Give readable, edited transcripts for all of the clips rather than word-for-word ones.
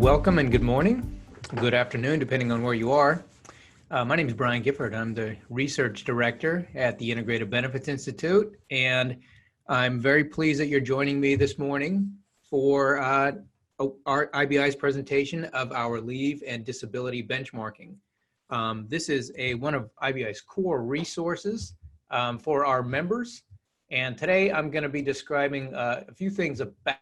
welcome and good morning, good afternoon, depending on where you are. My name is Brian Gifford. I'm the Research Director at the Integrated Benefits Institute, and I'm very pleased that you're joining me this morning for our IBI's presentation of our leave and disability benchmarking. This is one of IBI's core resources for our members, and today I'm going to be describing a few things about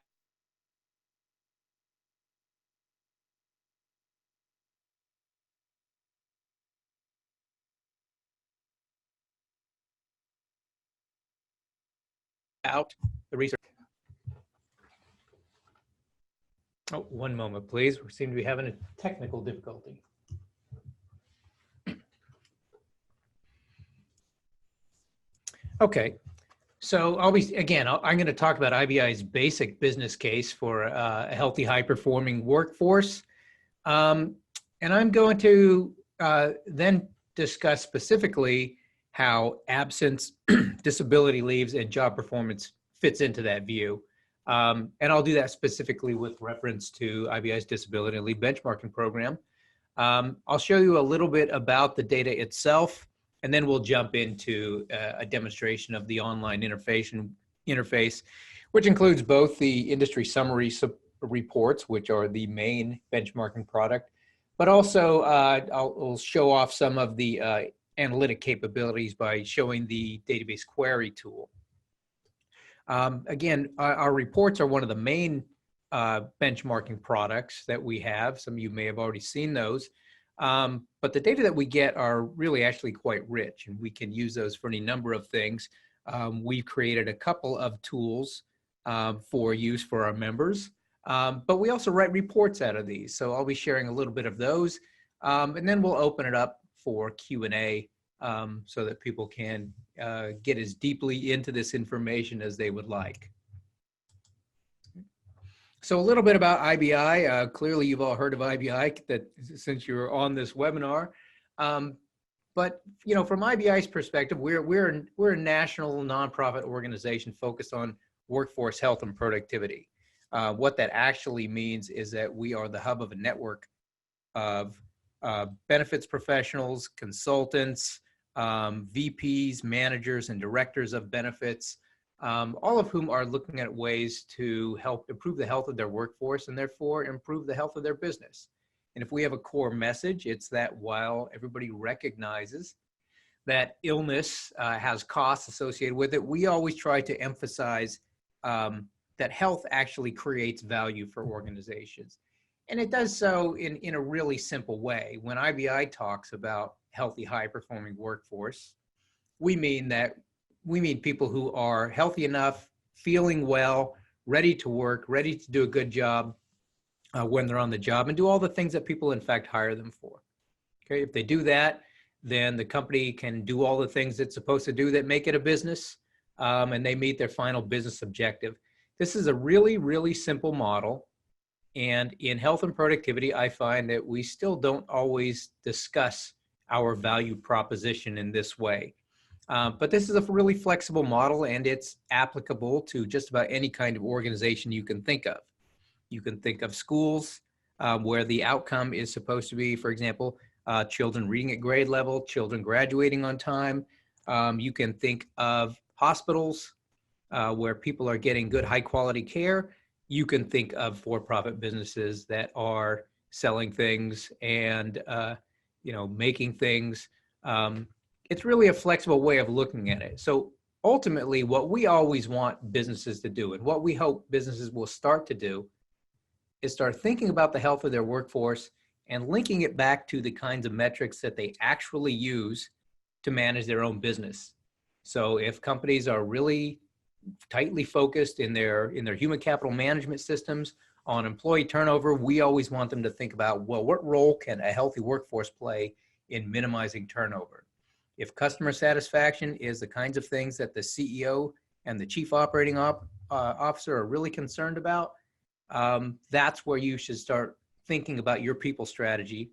the research. Oh, one moment, please. We seem to be having a technical difficulty. Okay, so I'm going to talk about IBI's basic business case for a healthy, high-performing workforce. And I'm going to then discuss specifically how absence, disability leaves, and job performance fits into that view. And I'll do that specifically with reference to IBI's disability and leave benchmarking program. I'll show you a little bit about the data itself, and then we'll jump into a demonstration of the online interface, which includes both the industry summary reports, which are the main benchmarking product, but also I'll show off some of the analytic capabilities by showing the database query tool. Again, our reports are one of the main benchmarking products that we have. Some of you may have already seen those, but the data that we get are really actually quite rich, and we can use those for any number of things. We've created a couple of tools for use for our members, but we also write reports out of these. So I'll be sharing a little bit of those, and then we'll open it up for Q&A so that people can get as deeply into this information as they would like. So a little bit about IBI. Clearly, you've all heard of IBI since you're on this webinar. But from IBI's perspective, we're a national nonprofit organization focused on workforce health and productivity. What that actually means is that we are the hub of a network of benefits professionals, consultants, VPs, managers, and directors of benefits, all of whom are looking at ways to help improve the health of their workforce and therefore improve the health of their business. And if we have a core message, it's that while everybody recognizes that illness has costs associated with it, we always try to emphasize that health actually creates value for organizations. And it does so in a really simple way. When IBI talks about healthy, high-performing workforce, we mean people who are healthy enough, feeling well, ready to work, ready to do a good job when they're on the job, and do all the things that people, in fact, hire them for. Okay, if they do that, then the company can do all the things it's supposed to do that make it a business, and they meet their final business objective. This is a really, really simple model. And in health and productivity, I find that we still don't always discuss our value proposition in this way. But this is a really flexible model, and it's applicable to just about any kind of organization you can think of. You can think of schools where the outcome is supposed to be, for example, children reading at grade level, children graduating on time. You can think of hospitals where people are getting good, high quality care. You can think of for-profit businesses that are selling things and making things. It's really a flexible way of looking at it. So ultimately, what we always want businesses to do, and what we hope businesses will start to do, is start thinking about the health of their workforce and linking it back to the kinds of metrics that they actually use to manage their own business. So if companies are really tightly focused in their human capital management systems on employee turnover, we always want them to think about, well, what role can a healthy workforce play in minimizing turnover? If customer satisfaction is the kinds of things that the CEO and the chief operating officer are really concerned about, that's where you should start thinking about your people strategy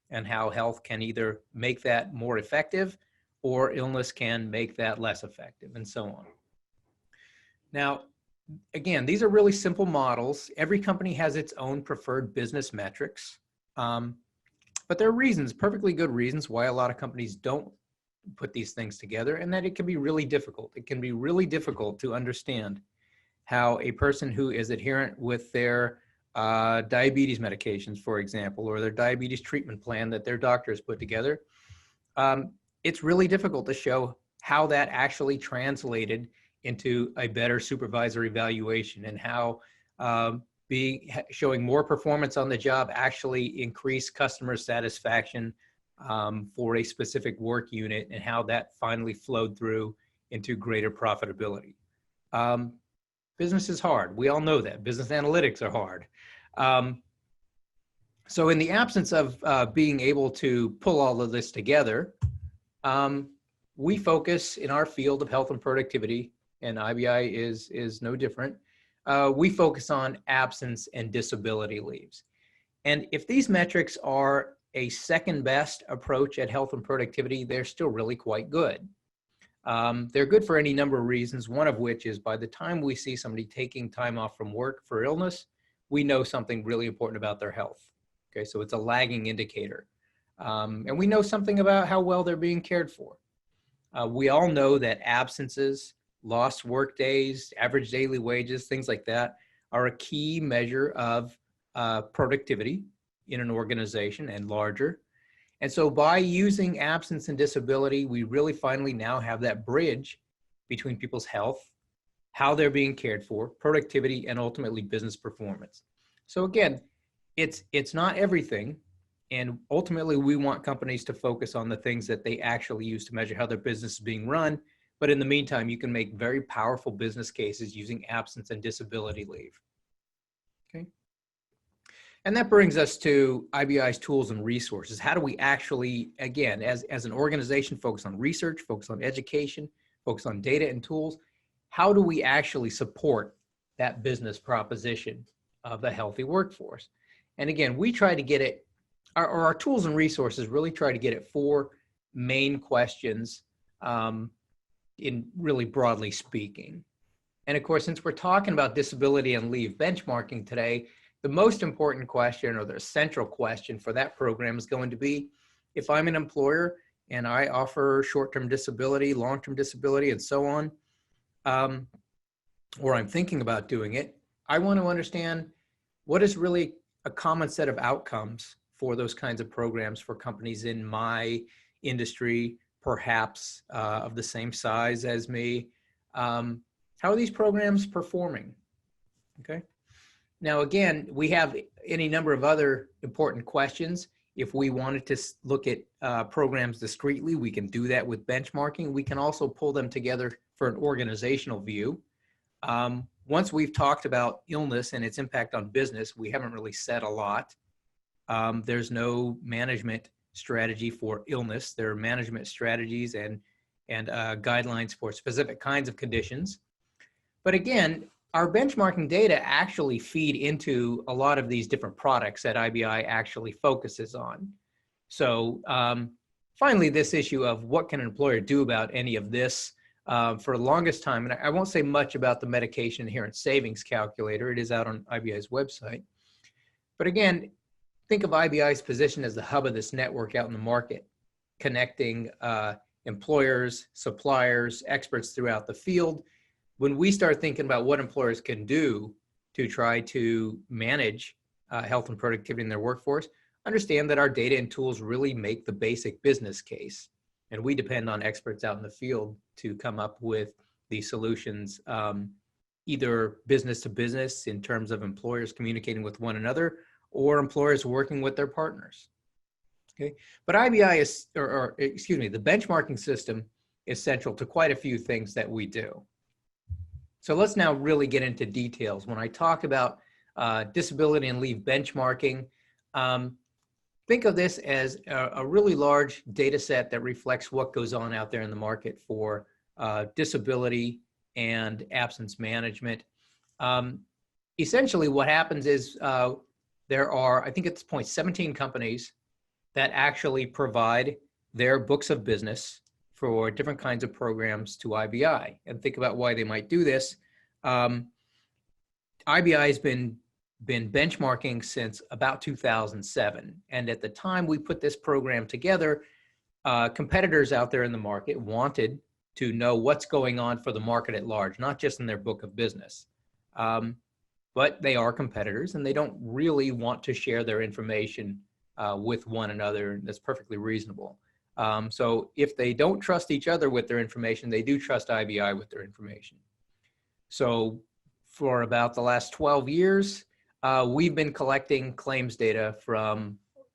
and how health can either make that more effective or illness can make that less effective, and so on. Now, again, these are really simple models. Every company has its own preferred business metrics. But there are reasons, perfectly good reasons, why a lot of companies don't put these things together, and that it can be really difficult. It can be really difficult to understand how a person who is adherent with their diabetes medications, for example, or their diabetes treatment plan that their doctors put together, it's really difficult to show how that actually translated into a better supervisor evaluation, and how showing more performance on the job actually increased customer satisfaction for a specific work unit, and how that finally flowed through into greater profitability. Business is hard. We all know that. Business analytics are hard. So in the absence of being able to pull all of this together, we focus in our field of health and productivity, and IBI is no different. We focus on absence and disability leaves. And if these metrics are a second best approach at health and productivity, they're still really quite good. They're good for any number of reasons, one of which is by the time we see somebody taking time off from work for illness, we know something really important about their health. Okay, so it's a lagging indicator. And we know something about how well they're being cared for. We all know that absences, lost work days, average daily wages, things like that are a key measure of productivity in an organization and larger. And so by using absence and disability, we really finally now have that bridge between people's health, how they're being cared for, productivity, and ultimately business performance. So again, it's not everything. And ultimately, we want companies to focus on the things that they actually use to measure how their business is being run. But in the meantime, you can make very powerful business cases using absence and disability leave. Okay. And that brings us to IBI's tools and resources. How do we actually, again, as an organization, focus on research, focus on education, focus on data and tools? How do we actually support that business proposition of the healthy workforce? And again, we try to get it, our tools and resources really try to get at four main questions in really broadly speaking. And of course, since we're talking about disability and leave benchmarking today, the most important question, or the central question for that program, is going to be, if I'm an employer and I offer short-term disability, long-term disability, and so on, or I'm thinking about doing it, I want to understand what is really a common set of outcomes for those kinds of programs for companies in my industry, perhaps of the same size as me. How are these programs performing? Okay. Now, again, we have any number of other important questions. If we wanted to look at programs discretely, we can do that with benchmarking. We can also pull them together for an organizational view. Once we've talked about illness and its impact on business, we haven't really said a lot. There's no management strategy for illness. There are management strategies and guidelines for specific kinds of conditions. But again, our benchmarking data actually feed into a lot of these different products that IBI actually focuses on. So finally, this issue of what can an employer do about any of this, for the longest time, and I won't say much about the medication adherence savings calculator. It is out on IBI's website. But again, think of IBI's position as the hub of this network out in the market, connecting employers, suppliers, experts throughout the field. When we start thinking about what employers can do to try to manage health and productivity in their workforce, understand that our data and tools really make the basic business case. And we depend on experts out in the field to come up with these solutions, either business to business in terms of employers communicating with one another, or employers working with their partners. Okay, but IBI is, the benchmarking system is central to quite a few things that we do. So let's now really get into details. When I talk about disability and leave benchmarking, think of this as a really large data set that reflects what goes on out there in the market for disability and absence management. Essentially, what happens is there are, I think at this point, 17 companies that actually provide their books of business for different kinds of programs to IBI. And think about why they might do this. IBI has been benchmarking since about 2007. And at the time we put this program together, competitors out there in the market wanted to know what's going on for the market at large, not just in their book of business. But they are competitors and they don't really want to share their information with one another. That's perfectly reasonable. So if they don't trust each other with their information, they do trust IBI with their information. So for about the last 12 years, we've been collecting claims data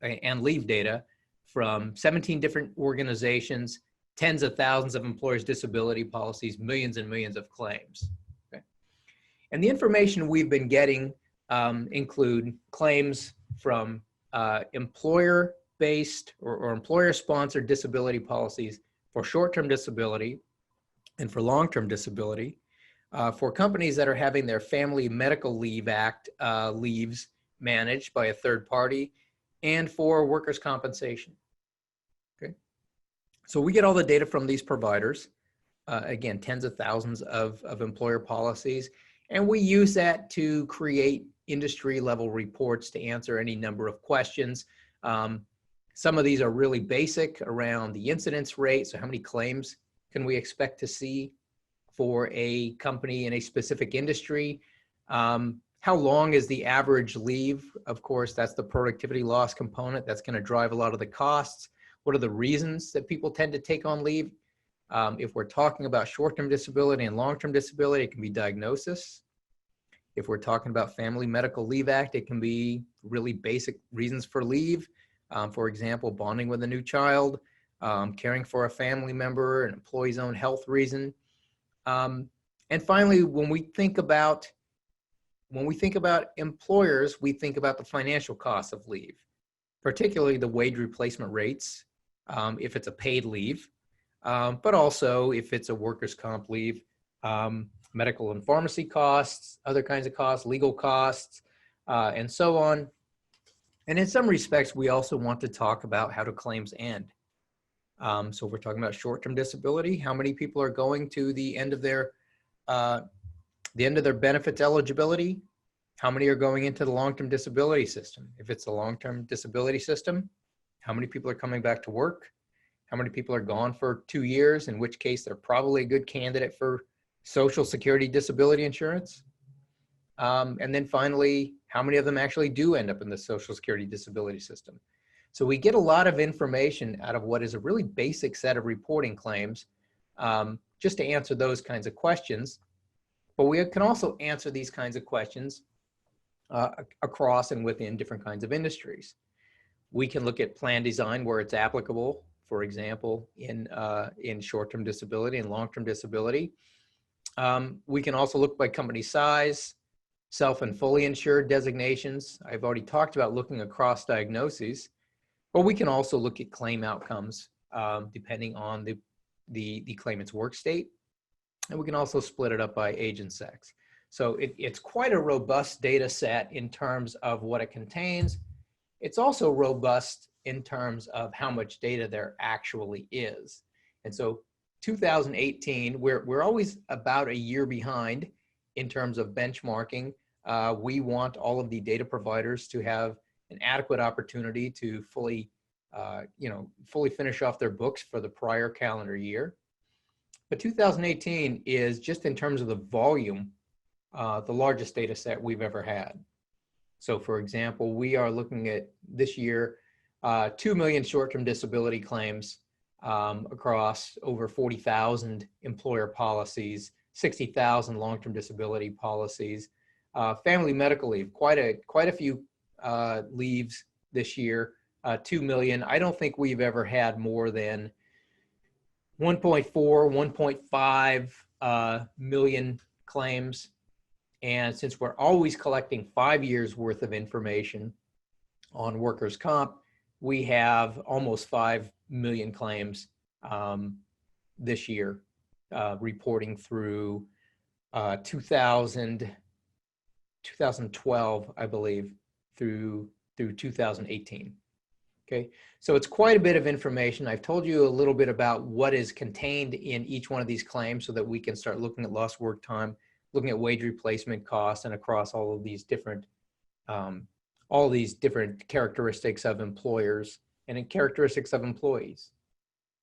and leave data from 17 different organizations, tens of thousands of employers' disability policies, millions and millions of claims. Okay. And the information we've been getting include claims from employer-based or employer-sponsored disability policies for short-term disability and for long-term disability, for companies that are having their Family Medical Leave Act leaves managed by a third party, and for workers' compensation. Okay, so we get all the data from these providers, again, tens of thousands of employer policies, and we use that to create industry-level reports to answer any number of questions. Some of these are really basic around the incidence rate, so how many claims can we expect to see for a company in a specific industry? How long is the average leave? Of course, that's the productivity loss component. That's going to drive a lot of the costs. What are the reasons that people tend to take on leave? If we're talking about short-term disability and long-term disability, it can be diagnosis. If we're talking about Family Medical Leave Act, it can be really basic reasons for leave. For example, bonding with a new child, caring for a family member, an employee's own health reason. And finally, when we think about employers, we think about the financial costs of leave, particularly the wage replacement rates, if it's a paid leave, but also if it's a workers' comp leave, medical and pharmacy costs, other kinds of costs, legal costs, and so on. And in some respects, we also want to talk about how do claims end. So we're talking about short-term disability. How many people are going to the end of their benefits eligibility? How many are going into the long-term disability system? If it's a long-term disability system, how many people are coming back to work? How many people are gone for 2 years, in which case they're probably a good candidate for Social Security disability insurance? And then finally, how many of them actually do end up in the Social Security disability system? So we get a lot of information out of what is a really basic set of reporting claims, just to answer those kinds of questions. But we can also answer these kinds of questions across and within different kinds of industries. We can look at plan design where it's applicable, for example, in short-term disability and long-term disability. We can also look by company size, self and fully insured designations. I've already talked about looking across diagnoses, but we can also look at claim outcomes depending on the claimant's work state. And we can also split it up by age and sex. So it's quite a robust data set in terms of what it contains. It's also robust in terms of how much data there actually is. And so 2018, we're always about a year behind in terms of benchmarking. We want all of the data providers to have an adequate opportunity to fully finish off their books for the prior calendar year. But 2018 is, just in terms of the volume, the largest data set we've ever had. So for example, we are looking at this year, 2 million short-term disability claims across over 40,000 employer policies, 60,000 long-term disability policies, family medical leave, quite a few leaves this year, 2 million. I don't think we've ever had more than 1.4, 1.5 million claims. And since we're always collecting 5 years worth of information on workers' comp, we have almost 5 million claims this year, reporting through 2012, I believe, through 2018. Okay, so it's quite a bit of information. I've told you a little bit about what is contained in each one of these claims so that we can start looking at lost work time, looking at wage replacement costs and across all these different characteristics of employers and in characteristics of employees.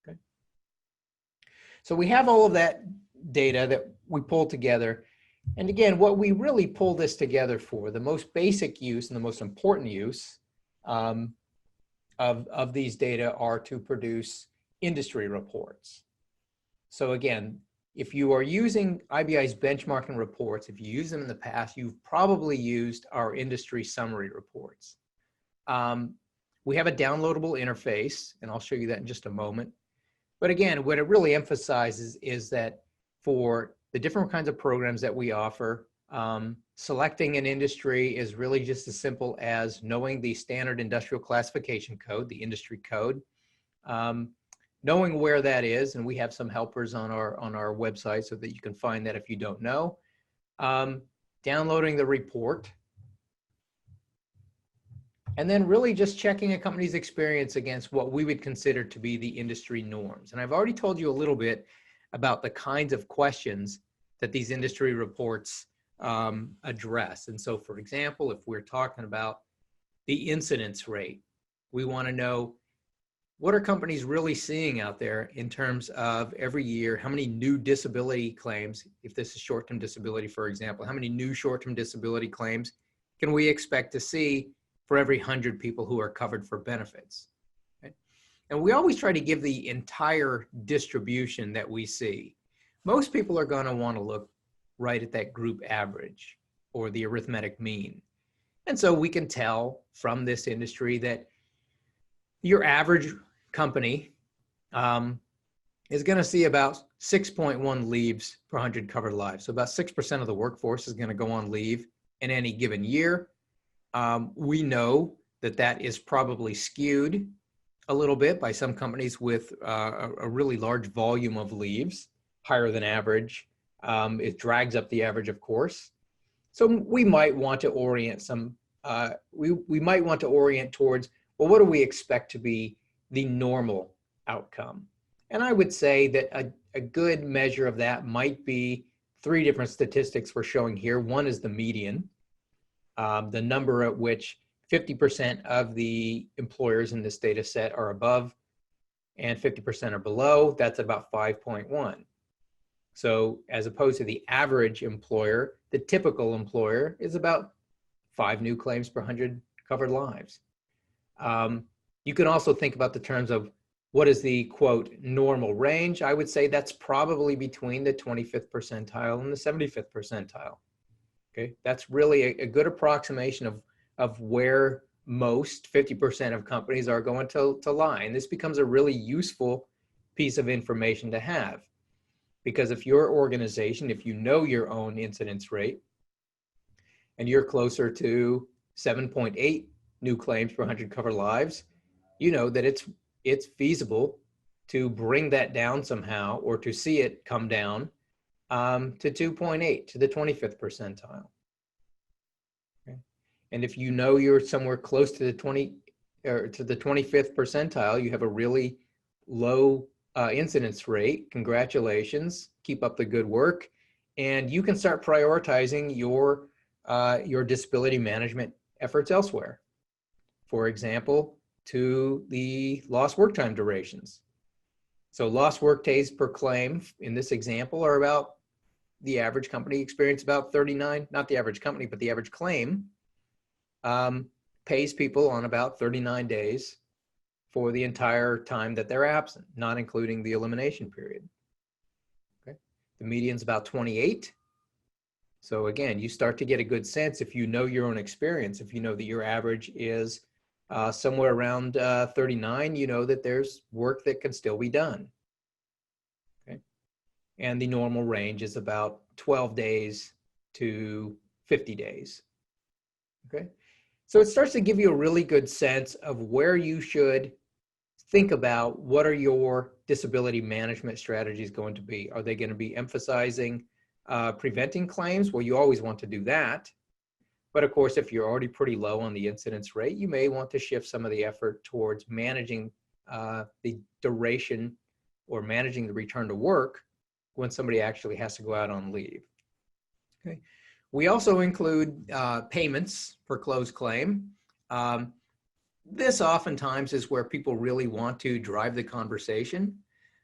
Okay. So we have all of that data that we pull together. And again, what we really pull this together for, the most basic use and the most important use of these data are to produce industry reports. So again, if you are using IBI's benchmarking reports, if you use them in the past, you've probably used our industry summary reports. We have a downloadable interface, and I'll show you that in just a moment. But again, what it really emphasizes is that for the different kinds of programs that we offer, selecting an industry is really just as simple as knowing the standard industrial classification code, the industry code, knowing where that is, and we have some helpers on our website so that you can find that if you don't know. Downloading the report, and then really just checking a company's experience against what we would consider to be the industry norms. And I've already told you a little bit about the kinds of questions that these industry reports address. And so, for example, if we're talking about the incidence rate, we want to know, what are companies really seeing out there in terms of every year, how many new disability claims, if this is short-term disability, for example, how many new short-term disability claims can we expect to see for every 100 people who are covered for benefits? Okay? And we always try to give the entire distribution that we see. Most people are going to want to look right at that group average or the arithmetic mean. And so we can tell from this industry that your average company is going to see about 6.1 leaves per 100 covered lives. So about 6% of the workforce is going to go on leave in any given year. We know that that is probably skewed a little bit by some companies with a really large volume of leaves, higher than average. It drags up the average, of course. So we might want to orient we might want to orient towards, well, what do we expect to be the normal outcome? And I would say that a good measure of that might be three different statistics we're showing here. One is the median, the number at which 50% of the employers in this data set are above and 50% are below. That's about 5.1. So as opposed to the average employer, the typical employer is about 5 new claims per 100 covered lives. You can also think about the terms of what is the, quote, normal range. I would say that's probably between the 25th percentile and the 75th percentile. Okay, that's really a good approximation of where most 50% of companies are going to lie. And this becomes a really useful piece of information to have. Because if your organization, if you know your own incidence rate, and you're closer to 7.8 new claims per 100 covered lives, you know that it's feasible to bring that down somehow, or to see it come down to 2.8, to the 25th percentile. Okay. And if you know you're somewhere close to the 25th percentile, you have a really low incidence rate, congratulations, keep up the good work, and you can start prioritizing your disability management efforts elsewhere. For example, to the lost work time durations. So lost work days per claim in this example are about, the average company experience about 39, not the average company, but the average claim pays people on about 39 days for the entire time that they're absent, not including the elimination period. Okay. The median's about 28. So again, you start to get a good sense if you know your own experience, if you know that your average is somewhere around 39, you know that there's work that can still be done. Okay. And the normal range is about 12 days to 50 days. Okay. So it starts to give you a really good sense of where you should think about what are your disability management strategies going to be. Are they going to be emphasizing preventing claims? Well, you always want to do that. But of course, if you're already pretty low on the incidence rate, you may want to shift some of the effort towards managing the duration or managing the return to work when somebody actually has to go out on leave. Okay. We also include payments per closed claim. This oftentimes is where people really want to drive the conversation.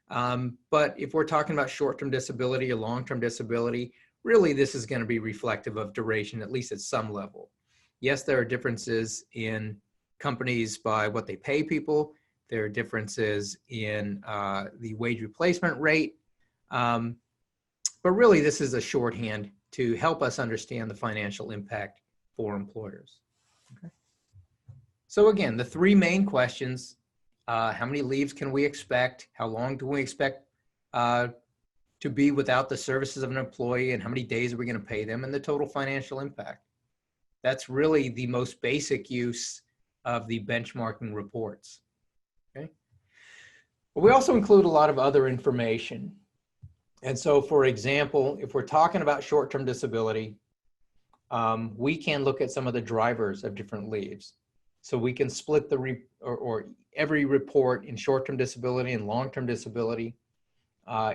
But if we're talking about short-term disability or long-term disability, really this is going to be reflective of duration, at least at some level. Yes, there are differences in companies by what they pay people. There are differences in the wage replacement rate. But really, this is a shorthand to help us understand the financial impact for employers. Okay. So again, the three main questions: how many leaves can we expect? How long do we expect to be without the services of an employee? And how many days are we going to pay them? And the total financial impact. That's really the most basic use of the benchmarking reports. Okay. But we also include a lot of other information. And so, for example, if we're talking about short-term disability, we can look at some of the drivers of different leaves. So we can split or every report in short-term disability and long-term disability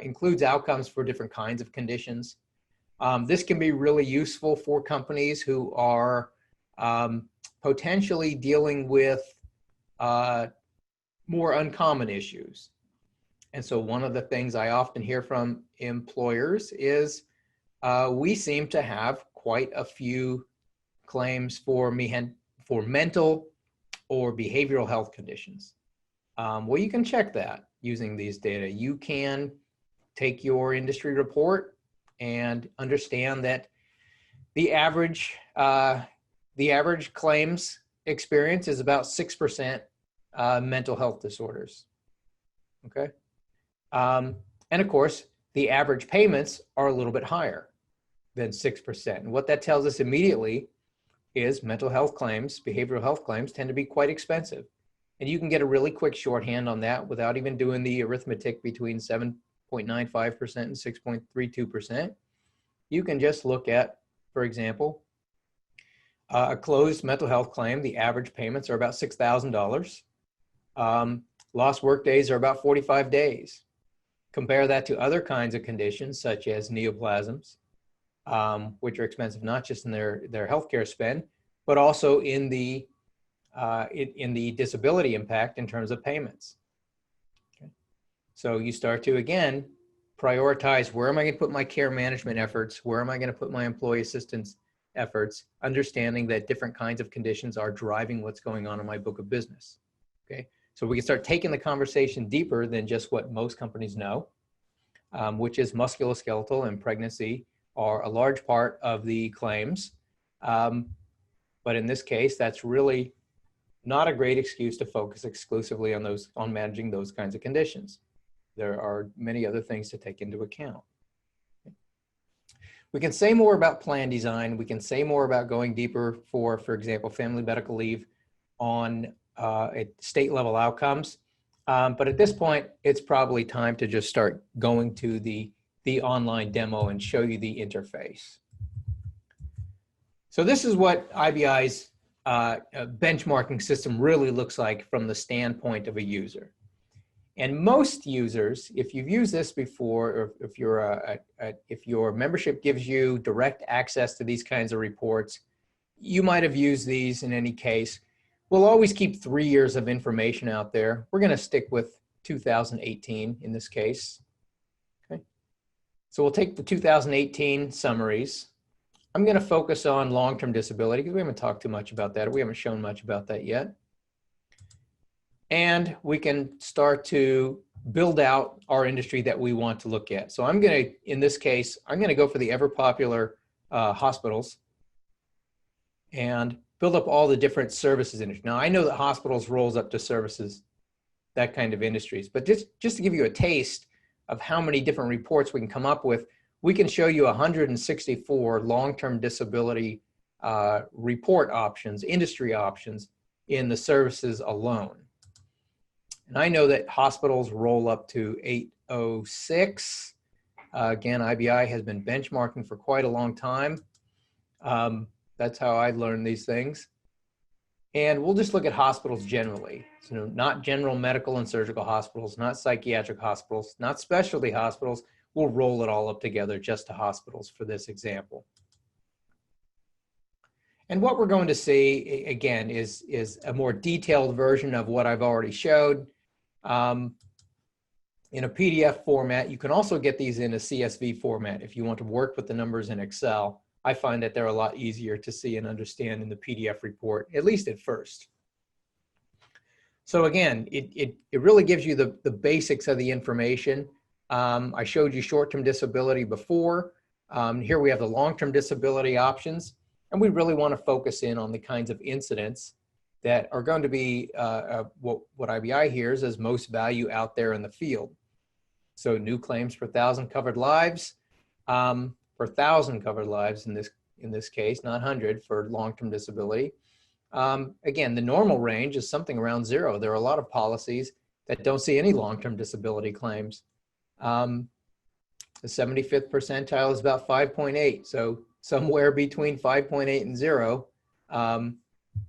includes outcomes for different kinds of conditions. This can be really useful for companies who are potentially dealing with more uncommon issues. And so one of the things I often hear from employers is we seem to have quite a few claims for mental or behavioral health conditions. Well, you can check that using these data. You can take your industry report and understand that the average claims experience is about 6% mental health disorders. Okay. And of course, the average payments are a little bit higher than 6%. And what that tells us immediately is mental health claims, behavioral health claims tend to be quite expensive. And you can get a really quick shorthand on that without even doing the arithmetic between 7.95% and 6.32%. You can just look at, for example, a closed mental health claim. The average payments are about $6,000. Lost work days are about 45 days. Compare that to other kinds of conditions, such as neoplasms, which are expensive not just in their healthcare spend, but also in the disability impact in terms of payments. Okay. So you start to, again, prioritize where am I going to put my care management efforts, where am I going to put my employee assistance efforts, understanding that different kinds of conditions are driving what's going on in my book of business. Okay. So we can start taking the conversation deeper than just what most companies know, which is musculoskeletal and pregnancy are a large part of the claims. But in this case, that's really not a great excuse to focus exclusively on managing those kinds of conditions. There are many other things to take into account. We can say more about plan design. We can say more about going deeper for example, family medical leave on state level outcomes. But at this point, it's probably time to just start going to the online demo and show you the interface. So this is what IBI's benchmarking system really looks like from the standpoint of a user. And most users, if you've used this before, or if your membership gives you direct access to these kinds of reports, you might have used these in any case. We'll always keep 3 years of information out there. We're going to stick with 2018 in this case. Okay. So we'll take the 2018 summaries. I'm going to focus on long-term disability because we haven't talked too much about that. We haven't shown much about that yet. And we can start to build out our industry that we want to look at. So I'm going to, in this case, I'm going to go for the ever popular hospitals and build up all the different services industry. Now I know that hospitals rolls up to services, that kind of industries, but just to give you a taste of how many different reports we can come up with, we can show you 164 long-term disability report options, industry options in the services alone. And I know that hospitals roll up to 806. Again, IBI has been benchmarking for quite a long time. That's how I learned these things. And we'll just look at hospitals generally. So not general medical and surgical hospitals, not psychiatric hospitals, not specialty hospitals. We'll roll it all up together just to hospitals for this example. And what we're going to see, again, is a more detailed version of what I've already showed. In a PDF format. You can also get these in a CSV format if you want to work with the numbers in Excel. I find that they're a lot easier to see and understand in the PDF report, at least at first. So again, it really gives you the basics of the information. I showed you short-term disability before. Here we have the long-term disability options, and we really want to focus in on the kinds of incidents that are going to be what IBI hears as most value out there in the field. So new claims per 1,000 covered lives, per 1,000 covered lives in this case, not 100 for long-term disability. Again, the normal range is something around 0. There are a lot of policies that don't see any long-term disability claims. The 75th percentile is about 5.8. So somewhere between 5.8 and 0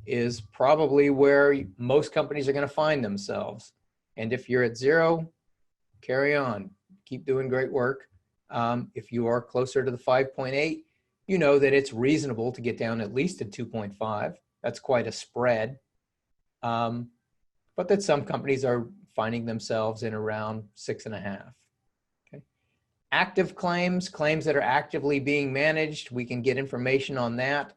is probably where most companies are going to find themselves. And if you're at 0, carry on, keep doing great work. If you are closer to the 5.8, you know that it's reasonable to get down at least to 2.5. That's quite a spread. But that some companies are finding themselves in around 6.5. Okay. Active claims, claims that are actively being managed, we can get information on that.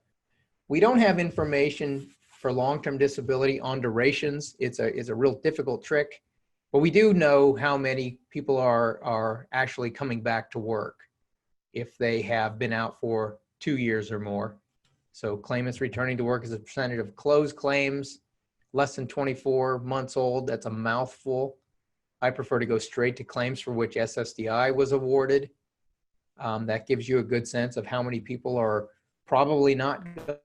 We don't have information for long-term disability on durations. It's a real difficult trick. But we do know how many people are actually coming back to work if they have been out for 2 years or more. So claimants returning to work is a percentage of closed claims, less than 24 months old. That's a mouthful. I prefer to go straight to claims for which SSDI was awarded. That gives you a good sense of how many people are probably not going to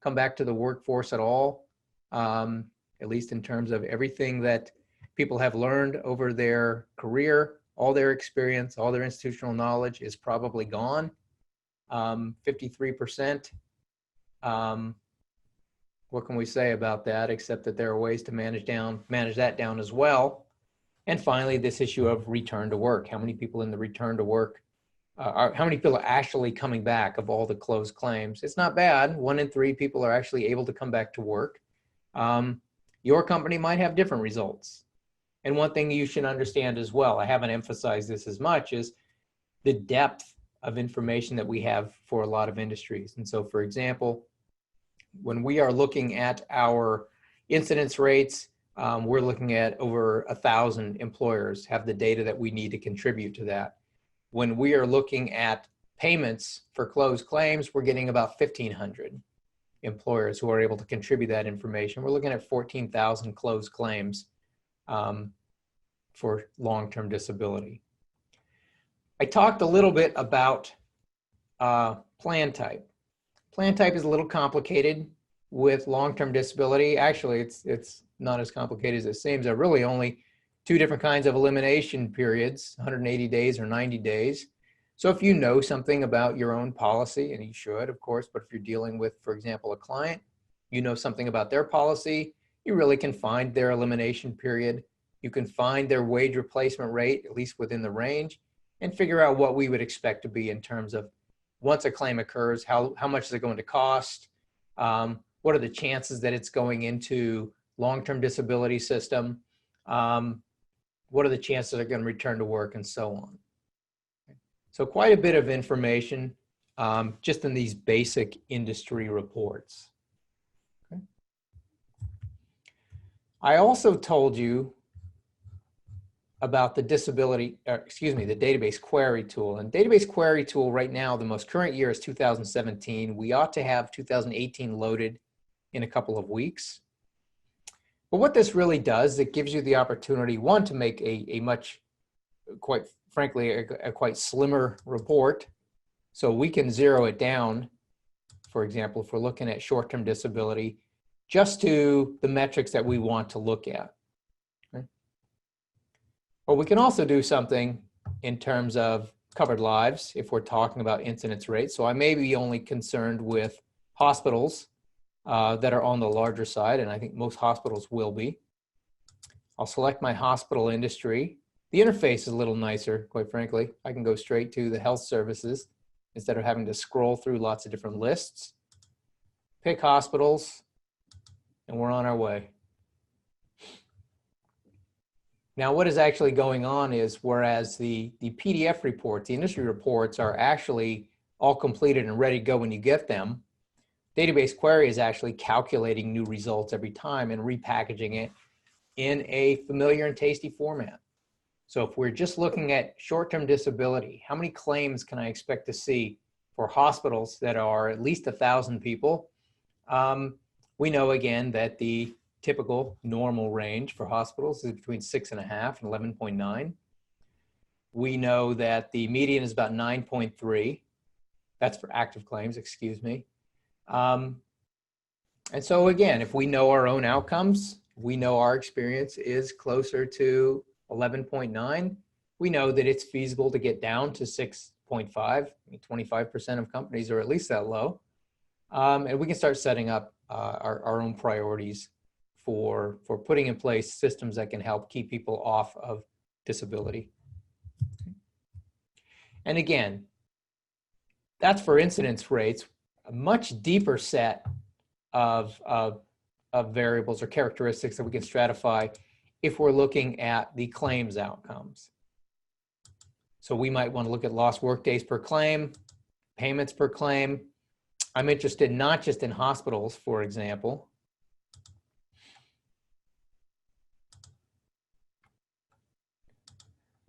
come back to the workforce at all, at least in terms of everything that people have learned over their career, all their experience, all their institutional knowledge is probably gone. 53%. What can we say about that, except that there are ways to manage that down as well. And finally, this issue of return to work. How many people in the return to work, how many people are actually coming back of all the closed claims? It's not bad. 1 in 3 people are actually able to come back to work. Your company might have different results. And one thing you should understand as well, I haven't emphasized this as much, is the depth of information that we have for a lot of industries. And so, for example, when we are looking at our incidence rates, we're looking at over 1,000 employers have the data that we need to contribute to that. When we are looking at payments for closed claims, we're getting about 1,500 employers who are able to contribute that information. We're looking at 14,000 closed claims for long-term disability. I talked a little bit about plan type. Plan type is a little complicated with long-term disability. Actually, it's not as complicated as it seems. There are really only 2 different kinds of elimination periods, 180 days or 90 days. So if you know something about your own policy, and you should, of course, but if you're dealing with, for example, a client, you know something about their policy, you really can find their elimination period. You can find their wage replacement rate, at least within the range, and figure out what we would expect to be in terms of once a claim occurs, how much is it going to cost? What are the chances that it's going into long-term disability system? What are the chances they're going to return to work, and so on. So quite a bit of information just in these basic industry reports. Okay. I also told you about the the database query tool. And database query tool right now, the most current year is 2017. We ought to have 2018 loaded in a couple of weeks. But what this really does, it gives you the opportunity, one, to make a much, quite frankly, a quite slimmer report. So we can zero it down, for example, if we're looking at short-term disability, just to the metrics that we want to look at. But we can also do something in terms of covered lives if we're talking about incidence rates. So I may be only concerned with hospitals that are on the larger side, and I think most hospitals will be. I'll select my hospital industry. The interface is a little nicer, quite frankly. I can go straight to the health services instead of having to scroll through lots of different lists. pick hospitals, and we're on our way. Now, what is actually going on is, whereas the PDF reports, the industry reports are actually all completed and ready to go when you get them, database query is actually calculating new results every time and repackaging it in a familiar and tasty format. So if we're just looking at short-term disability, how many claims can I expect to see for hospitals that are at least 1,000 people? We know again that the typical normal range for hospitals is between 6.5 and 11.9. We know that the median is about 9.3. That's for active claims, excuse me. And so again, if we know our own outcomes, we know our experience is closer to 11.9. We know that it's feasible to get down to 6.5. 25% of companies are at least that low. And we can start setting up our own priorities for putting in place systems that can help keep people off of disability. And again, that's for incidence rates. A much deeper set of variables or characteristics that we can stratify if we're looking at the claims outcomes. So we might want to look at lost work days per claim, payments per claim. I'm interested not just in hospitals, for example,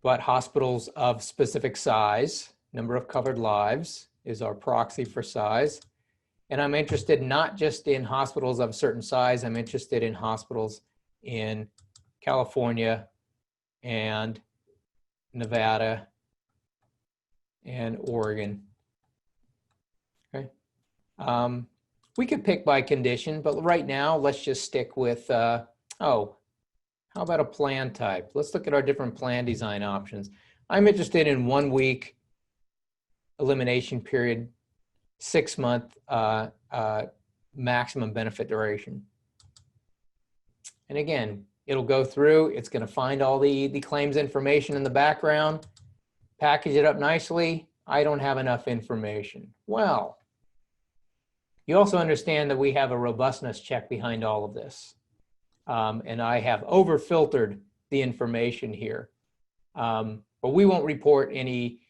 but hospitals of specific size. Number of covered lives is our proxy for size. And I'm interested not just in hospitals of a certain size, I'm interested in hospitals in California and Nevada and Oregon. Okay. We could pick by condition, but right now let's just stick with, how about a plan type? Let's look at our different plan design options. I'm interested in 1 week elimination period, 6-month maximum benefit duration. And again, it'll go through, it's going to find all the claims information in the background, package it up nicely. I don't have enough information. Well, you also understand that we have a robustness check behind all of this. And I have over-filtered the information here. But we won't report any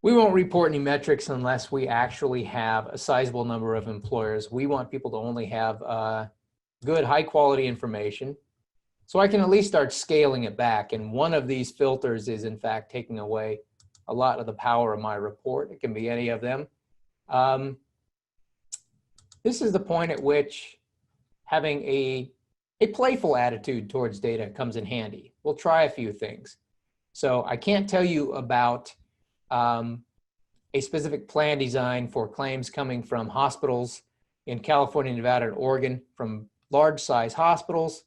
metrics unless we actually have a sizable number of employers. We want people to only have good, high-quality information. So I can at least start scaling it back. And one of these filters is, in fact, taking away a lot of the power of my report. It can be any of them. This is the point at which having a playful attitude towards data comes in handy. We'll try a few things. So I can't tell you about a specific plan design for claims coming from hospitals in California, Nevada, and Oregon, from large size hospitals.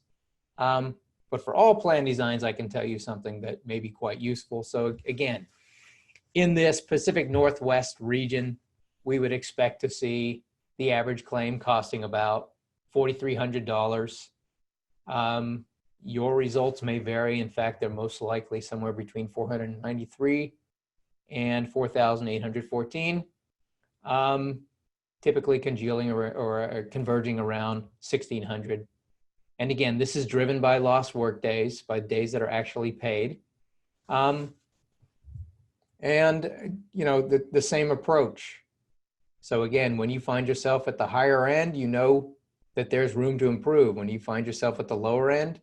But for all plan designs, I can tell you something that may be quite useful. So again, in this Pacific Northwest region, we would expect to see the average claim costing about $4,300. Your results may vary. In fact, they're most likely somewhere between 493 and 4,814, typically congealing or converging around 1,600. And again, this is driven by lost work days, by days that are actually paid. And you know, the same approach. So again, when you find yourself at the higher end, you know that there's room to improve. When you find yourself at the lower end,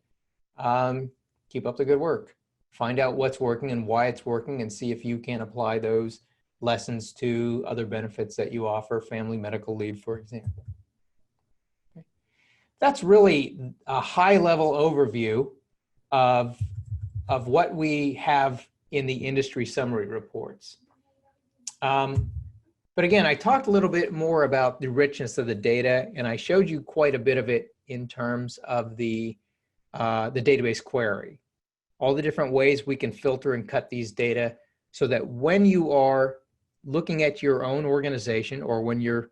keep up the good work. Find out what's working and why it's working, and see if you can apply those lessons to other benefits that you offer, family medical leave, for example. Okay. That's really a high-level overview of what we have in the industry summary reports. But again, I talked a little bit more about the richness of the data, and I showed you quite a bit of it in terms of the database query. All the different ways we can filter and cut these data so that when you are looking at your own organization, or when you're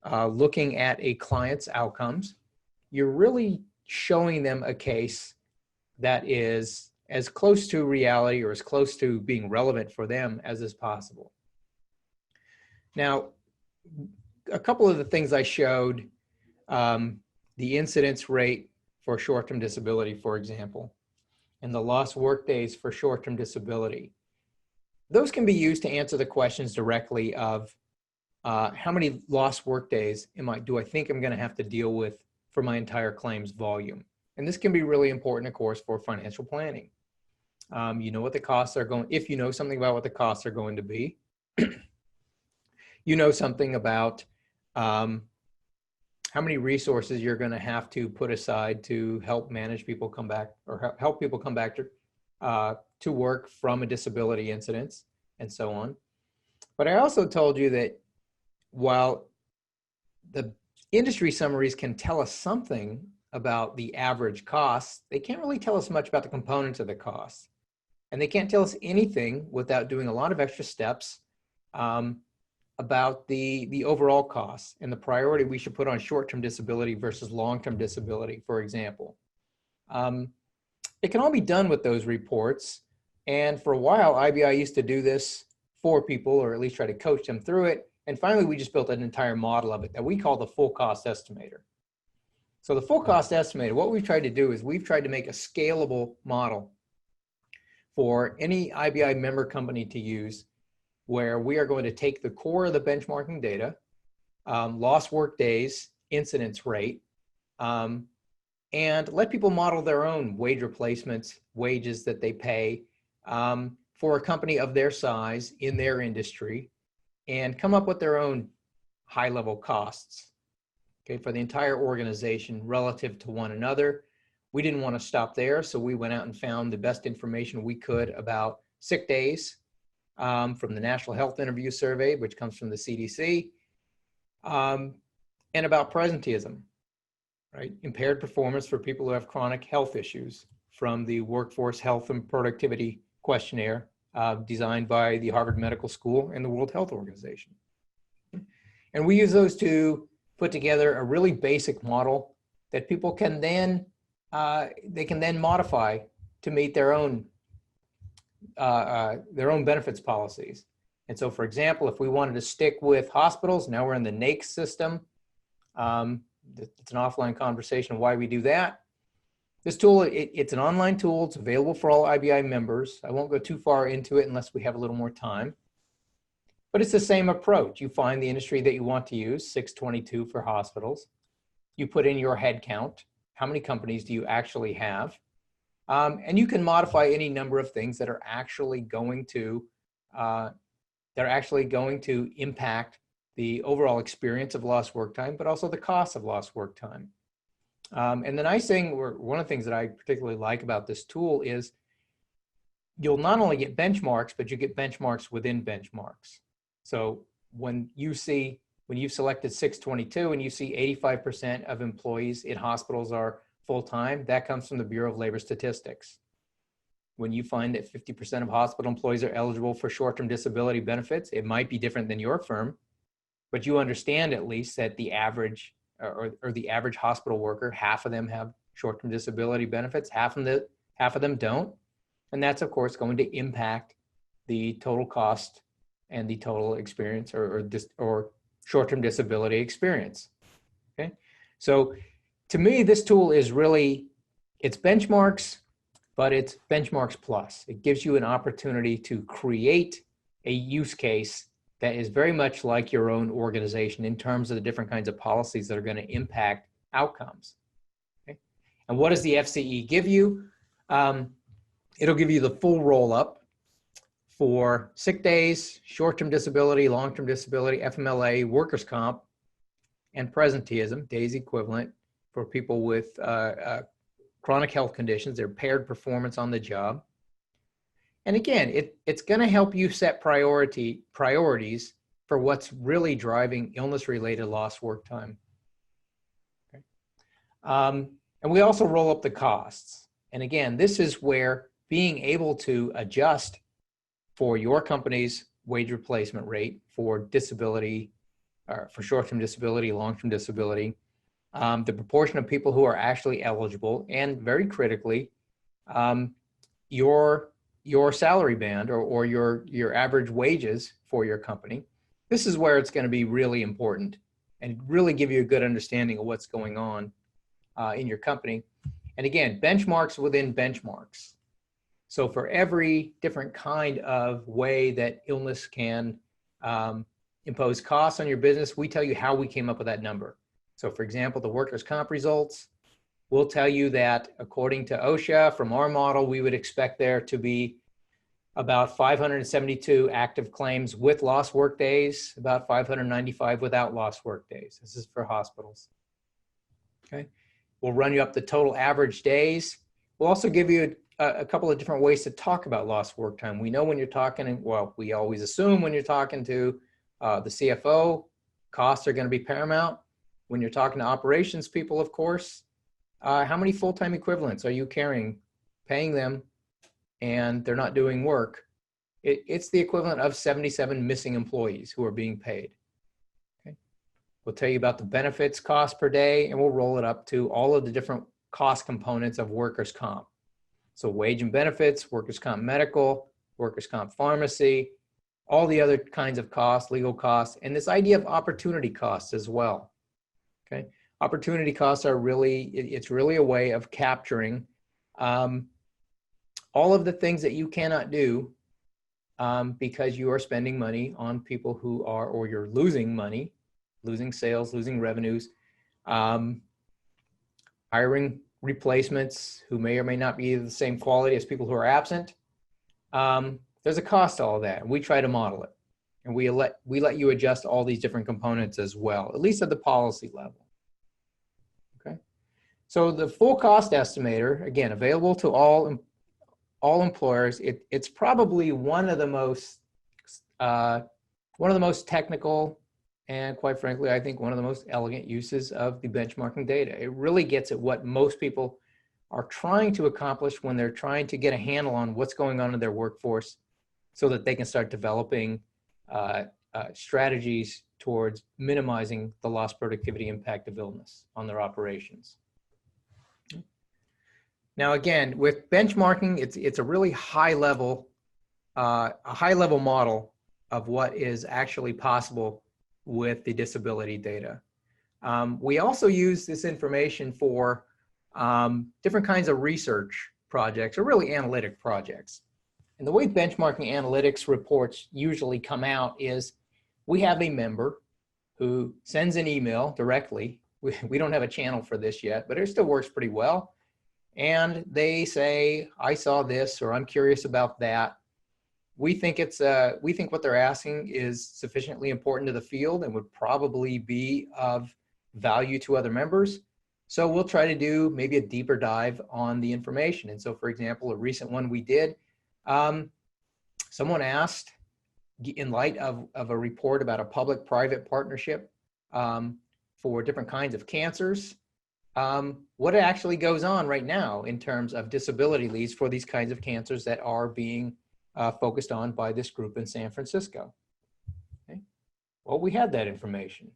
looking at a client's outcomes, you're really showing them a case that is as close to reality or as close to being relevant for them as is possible. Now, a couple of the things I showed the incidence rate for short-term disability, for example, and the lost workdays for short-term disability. Those can be used to answer the questions directly of how many lost workdays do I think I'm going to have to deal with for my entire claims volume. And this can be really important, of course, for financial planning. You know what the costs are going, if you know something about what the costs are going to be, you know something about how many resources you're going to have to put aside to help manage people come back, or help people come back to work from a disability incidence, and so on. But I also told you that while the industry summaries can tell us something about the average costs, they can't really tell us much about the components of the costs. And they can't tell us anything without doing a lot of extra steps about the overall costs and the priority we should put on short-term disability versus long-term disability, for example. It can all be done with those reports. And for a while, IBI used to do this for people, or at least try to coach them through it. And finally, we just built an entire model of it that we call the full cost estimator. So the full cost estimator, what we've tried to do is we've tried to make a scalable model for any IBI member company to use, where we are going to take the core of the benchmarking data, lost work days, incidence rate, and let people model their own wage replacements, wages that they pay for a company of their size in their industry, and come up with their own high-level costs, okay, for the entire organization relative to one another. We didn't want to stop there, so we went out and found the best information we could about sick days from the National Health Interview Survey, which comes from the CDC, and about presenteeism, right? Impaired performance for people who have chronic health issues from the Workforce Health and Productivity Questionnaire designed by the Harvard Medical School and the World Health Organization. And we use those to put together a really basic model that people can then modify to meet their own benefits policies. And so, for example, if we wanted to stick with hospitals, now we're in the NAICS system. It's an offline conversation why we do that. This tool, it's an online tool. It's available for all IBI members. I won't go too far into it unless we have a little more time. But it's the same approach. You find the industry that you want to use, 622 for hospitals. You put in your head count. How many companies do you actually have? And you can modify any number of things that are actually going to impact the overall experience of lost work time, but also the cost of lost work time. And the nice thing, or one of the things that I particularly like about this tool, is you'll not only get benchmarks, but you get benchmarks within benchmarks. So when you've selected 622 and you see 85% of employees in hospitals are full-time, that comes from the Bureau of Labor Statistics. When you find that 50% of hospital employees are eligible for short-term disability benefits, it might be different than your firm, but you understand at least that the average or the average hospital worker, half of them have short-term disability benefits, half of them don't. And that's, of course, going to impact the total cost and the total experience or short-term disability experience, okay? So to me, this tool is really, it's benchmarks, but it's benchmarks plus. It gives you an opportunity to create a use case that is very much like your own organization in terms of the different kinds of policies that are going to impact outcomes, okay? And what does the FCE give you? It'll give you the full roll-up for sick days, short-term disability, long-term disability, FMLA, workers' comp, and presenteeism, days equivalent for people with chronic health conditions, their impaired performance on the job. And again, it's going to help you set priorities for what's really driving illness-related lost work time. Okay. And we also roll up the costs. And again, this is where being able to adjust for your company's wage replacement rate for disability, or for short-term disability, long-term disability, the proportion of people who are actually eligible, and very critically, your salary band or your average wages for your company. This is where it's going to be really important and really give you a good understanding of what's going on in your company. And again, benchmarks within benchmarks. So for every different kind of way that illness can impose costs on your business, we tell you how we came up with that number. So for example, the workers' comp results, we'll tell you that according to OSHA, from our model, we would expect there to be about 572 active claims with lost work days, about 595 without lost work days. This is for hospitals. Okay. We'll run you up the total average days. We'll also give you a couple of different ways to talk about lost work time. We know when you're talking, well, we always assume when you're talking to the CFO, costs are going to be paramount. When you're talking to operations people, of course, how many full-time equivalents are you carrying, paying them, and they're not doing work? It's the equivalent of 77 missing employees who are being paid. Okay. We'll tell you about the benefits cost per day, and we'll roll it up to all of the different cost components of workers' comp. So wage and benefits, workers' comp medical, workers' comp pharmacy, all the other kinds of costs, legal costs, and this idea of opportunity costs as well. Okay. Opportunity costs are really, it's really a way of capturing all of the things that you cannot do because you are spending money on people who are, or you're losing money, losing sales, losing revenues, hiring replacements who may or may not be the same quality as people who are absent. There's a cost to all that, and we try to model it. And we let you adjust all these different components as well, at least at the policy level. Okay. So the full cost estimator, again, available to all employers. It's probably one of the most technical, and quite frankly, I think one of the most elegant uses of the benchmarking data. It really gets at what most people are trying to accomplish when they're trying to get a handle on what's going on in their workforce, so that they can start developing strategies towards minimizing the lost productivity impact of illness on their operations. Now, again, with benchmarking, it's a really high level model of what is actually possible with the disability data. We also use this information for different kinds of research projects, or really analytic projects. And the way benchmarking analytics reports usually come out is we have a member who sends an email directly. We don't have a channel for this yet, but it still works pretty well. And they say, I saw this, or I'm curious about that. We think what they're asking is sufficiently important to the field and would probably be of value to other members. So we'll try to do maybe a deeper dive on the information. And so, for example, a recent one we did, someone asked, in light of a report about a public-private partnership for different kinds of cancers, what actually goes on right now in terms of disability leaves for these kinds of cancers that are being focused on by this group in San Francisco. Okay. Well, we had that information.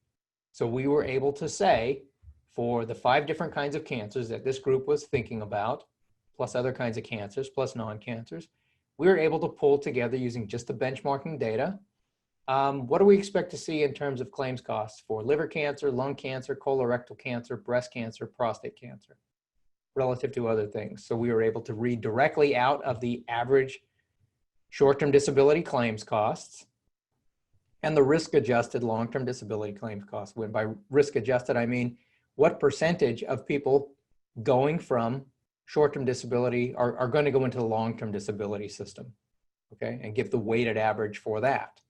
So we were able to say, for the 5 different kinds of cancers that this group was thinking about, plus other kinds of cancers, plus non-cancers, we were able to pull together using just the benchmarking data. What do we expect to see in terms of claims costs for liver cancer, lung cancer, colorectal cancer, breast cancer, prostate cancer, relative to other things? So we were able to read directly out of the average short-term disability claims costs and the risk-adjusted long-term disability claims costs. When by risk-adjusted, I mean what percentage of people going from short-term disability are going to go into the long-term disability system, okay, and give the weighted average for that.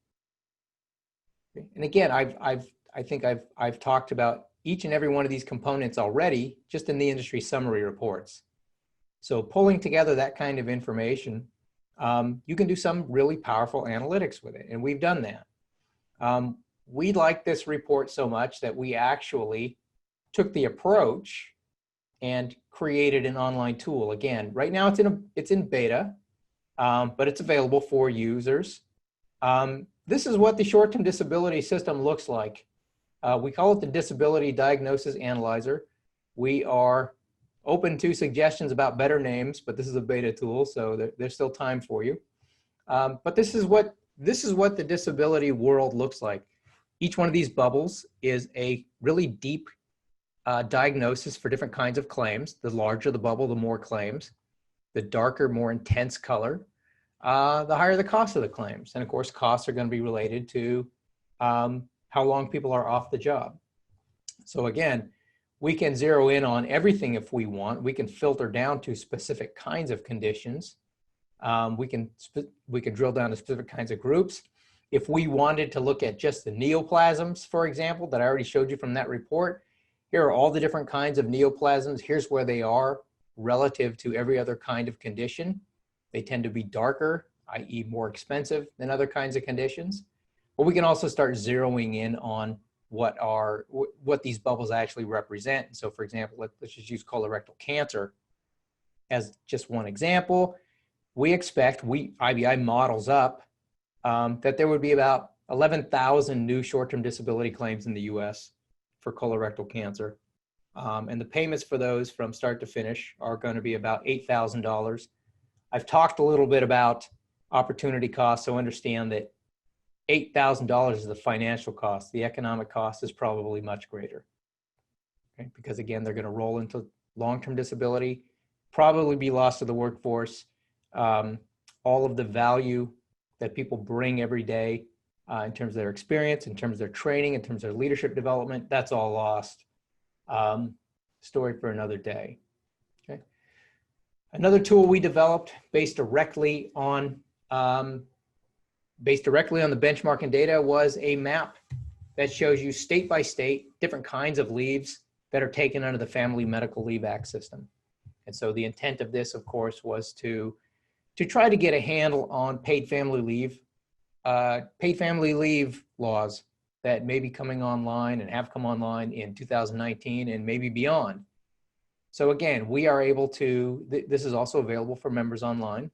Okay. And again, I think I've talked about each and every one of these components already, just in the industry summary reports. So pulling together that kind of information, you can do some really powerful analytics with it, and we've done that. We like this report so much that we actually took the approach and created an online tool. Again, right now it's in beta, but it's available for users. This is what the short-term disability system looks like. We call it the Disability Diagnosis Analyzer. We are open to suggestions about better names, but this is a beta tool, so there's still time for you. But this is what the disability world looks like. Each one of these bubbles is a really deep diagnosis for different kinds of claims. The larger the bubble, the more claims. The darker, more intense color, the higher the cost of the claims. And of course, costs are going to be related to how long people are off the job. So again, we can zero in on everything if we want. We can filter down to specific kinds of conditions. We can drill down to specific kinds of groups. If we wanted to look at just the neoplasms, for example, that I already showed you from that report, here are all the different kinds of neoplasms. Here's where they are relative to every other kind of condition. They tend to be darker, i.e. more expensive than other kinds of conditions. But we can also start zeroing in on what these bubbles actually represent. So for example, let's just use colorectal cancer as just one example. We expect, IBI models up that there would be about 11,000 new short-term disability claims in the US for colorectal cancer. And the payments for those from start to finish are going to be about $8,000. I've talked a little bit about opportunity costs, so understand that $8,000 is the financial cost. The economic cost is probably much greater. Okay? Because again, they're going to roll into long-term disability, probably be lost to the workforce. All of the value that people bring every day in terms of their experience, in terms of their training, in terms of their leadership development, that's all lost. Story for another day. Okay. Another tool we developed based directly on the benchmarking data was a map that shows you state by state different kinds of leaves that are taken under the Family Medical Leave Act system. And so the intent of this, of course, was to try to get a handle on paid family leave laws that may be coming online and have come online in 2019 and maybe beyond. So again, we are able to, this is also available for members online.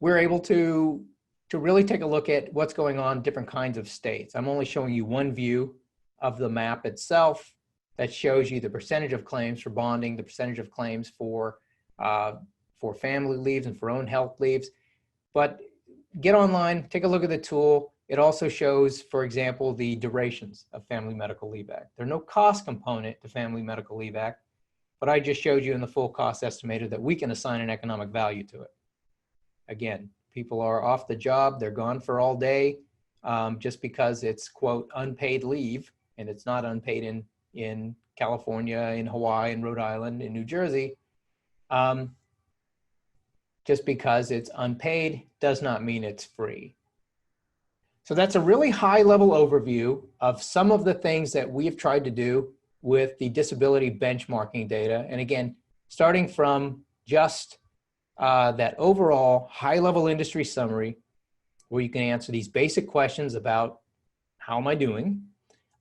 We're able to really take a look at what's going on in different kinds of states. I'm only showing you one view of the map itself that shows you the percentage of claims for bonding, the percentage of claims for family leaves and for own health leaves. But get online, take a look at the tool. It also shows, for example, the durations of Family Medical Leave Act. There's no cost component to Family Medical Leave Act, but I just showed you in the full cost estimator that we can assign an economic value to it. Again, people are off the job, they're gone for all day, just because it's, quote, unpaid leave, and it's not unpaid in California, in Hawaii, in Rhode Island, in New Jersey. Just because it's unpaid does not mean it's free. So that's a really high level overview of some of the things that we have tried to do with the disability benchmarking data. And again, starting from just that overall high level industry summary, where you can answer these basic questions about how am I doing,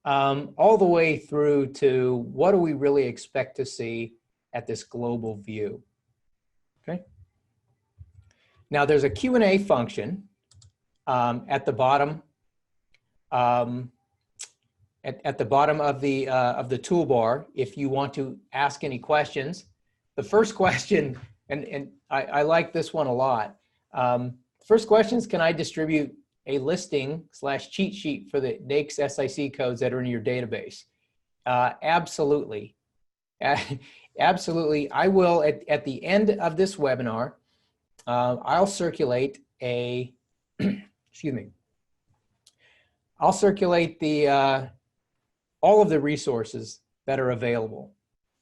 all the way through to what do we really expect to see at this global view. Okay. Now there's a Q&A function at the bottom at the bottom of the toolbar if you want to ask any questions. The first question, and I like this one a lot. First question is, can I distribute a listing / cheat sheet for the NAICS SIC codes that are in your database? Absolutely. Absolutely. I will, at the end of this webinar, I'll circulate a, excuse me, I'll circulate the, all of the resources that are available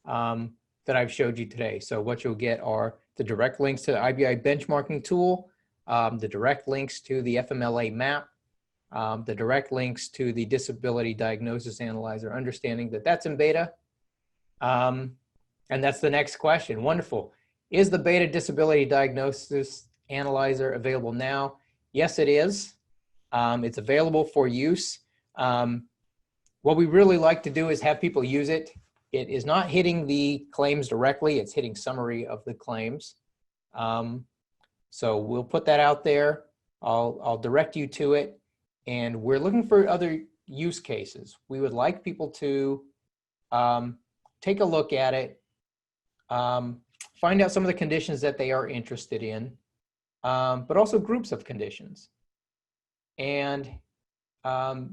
that I've showed you today. So what you'll get are the direct links to the IBI benchmarking tool, the direct links to the FMLA map, the direct links to the disability diagnosis analyzer, understanding that that's in beta. And that's the next question. Wonderful. Is the beta disability diagnosis analyzer available now? Yes, it is. It's available for use. What we really like to do is have people use it. It is not hitting the claims directly. It's hitting summary of the claims. So we'll put that out there. I'll direct you to it. And we're looking for other use cases. We would like people to take a look at it, find out some of the conditions that they are interested in, but also groups of conditions. And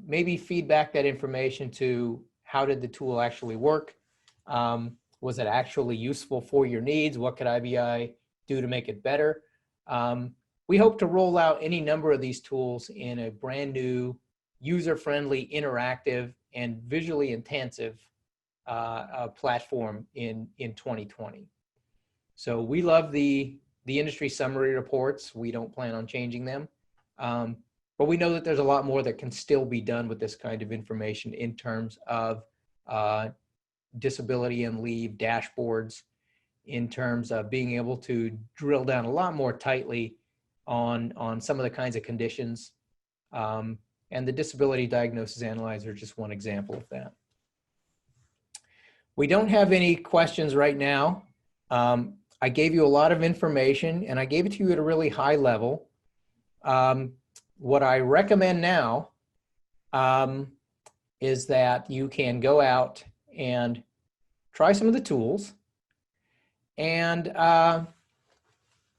maybe feedback that information to how did the tool actually work? Was it actually useful for your needs? What could IBI do to make it better? We hope to roll out any number of these tools in a brand new, user-friendly, interactive, and visually intensive platform in 2020. So we love the industry summary reports. We don't plan on changing them. But we know that there's a lot more that can still be done with this kind of information in terms of disability and leave dashboards, in terms of being able to drill down a lot more tightly on some of the kinds of conditions. And the disability diagnosis analyzer is just one example of that. We don't have any questions right now. I gave you a lot of information and I gave it to you at a really high level. What I recommend now is that you can go out and try some of the tools and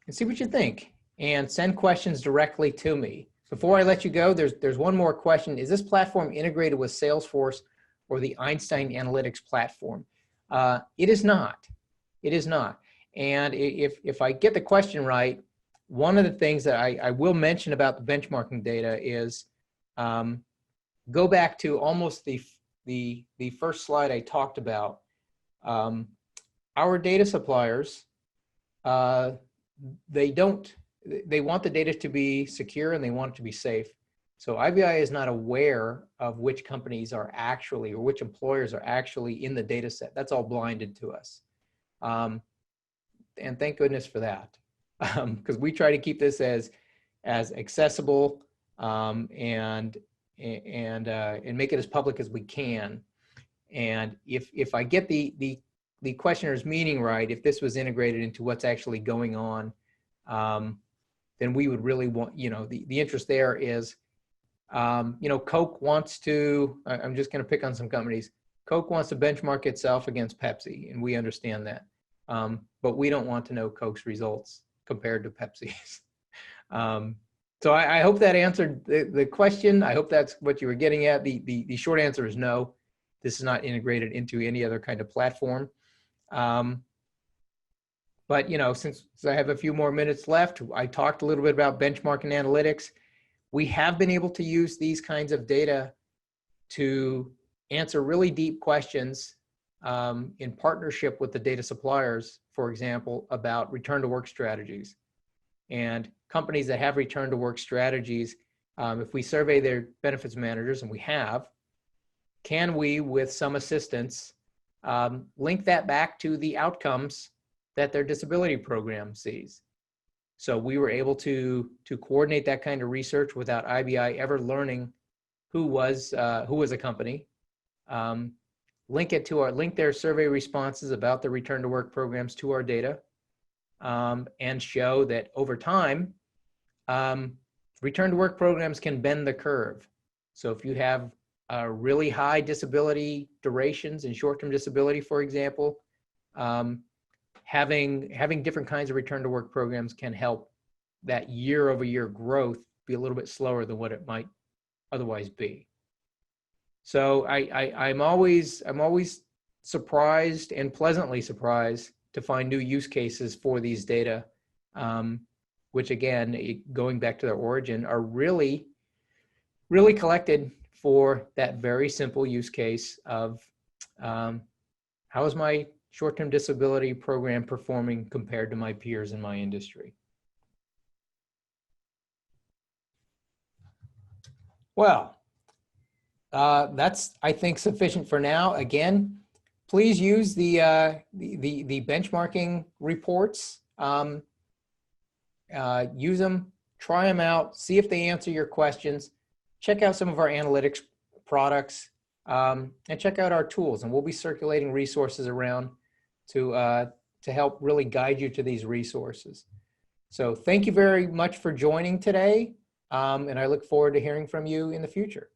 see what you think, and send questions directly to me. Before I let you go, there's one more question. Is this platform integrated with Salesforce or the Einstein Analytics platform? It is not. It is not. And if I get the question right, one of the things that I will mention about the benchmarking data is go back to almost the first slide I talked about. Our data suppliers, they want the data to be secure and they want it to be safe. So IBI is not aware of which companies are actually, or which employers are actually in the data set. That's all blinded to us. And thank goodness for that. Because we try to keep this as accessible and make it as public as we can. And if I get the questioner's meaning right, if this was integrated into what's actually going on, then we would really want, the interest there is, Coke wants to, I'm just going to pick on some companies. Coke wants to benchmark itself against Pepsi, and we understand that. But we don't want to know Coke's results compared to Pepsi's. So I hope that answered the question. I hope that's what you were getting at. The short answer is no. This is not integrated into any other kind of platform. But since I have a few more minutes left, I talked a little bit about benchmarking analytics. We have been able to use these kinds of data to answer really deep questions in partnership with the data suppliers, for example, about return to work strategies. And companies that have return to work strategies, if we survey their benefits managers, and we have, can we, with some assistance, link that back to the outcomes that their disability program sees? So we were able to coordinate that kind of research without IBI ever learning who was a company. Link their survey responses about the return to work programs to our data, and show that over time, return to work programs can bend the curve. So if you have really high disability durations and short-term disability, for example, having different kinds of return to work programs can help that year-over-year growth be a little bit slower than what it might otherwise be. So I'm always surprised and pleasantly surprised to find new use cases for these data, which again, going back to their origin, are really collected for that very simple use case of how is my short-term disability program performing compared to my peers in my industry? Well, that's, I think, sufficient for now. Again, please use the benchmarking reports. Use them, try them out, see if they answer your questions. Check out some of our analytics products, and check out our tools. And we'll be circulating resources around to help really guide you to these resources. So thank you very much for joining today, and I look forward to hearing from you in the future.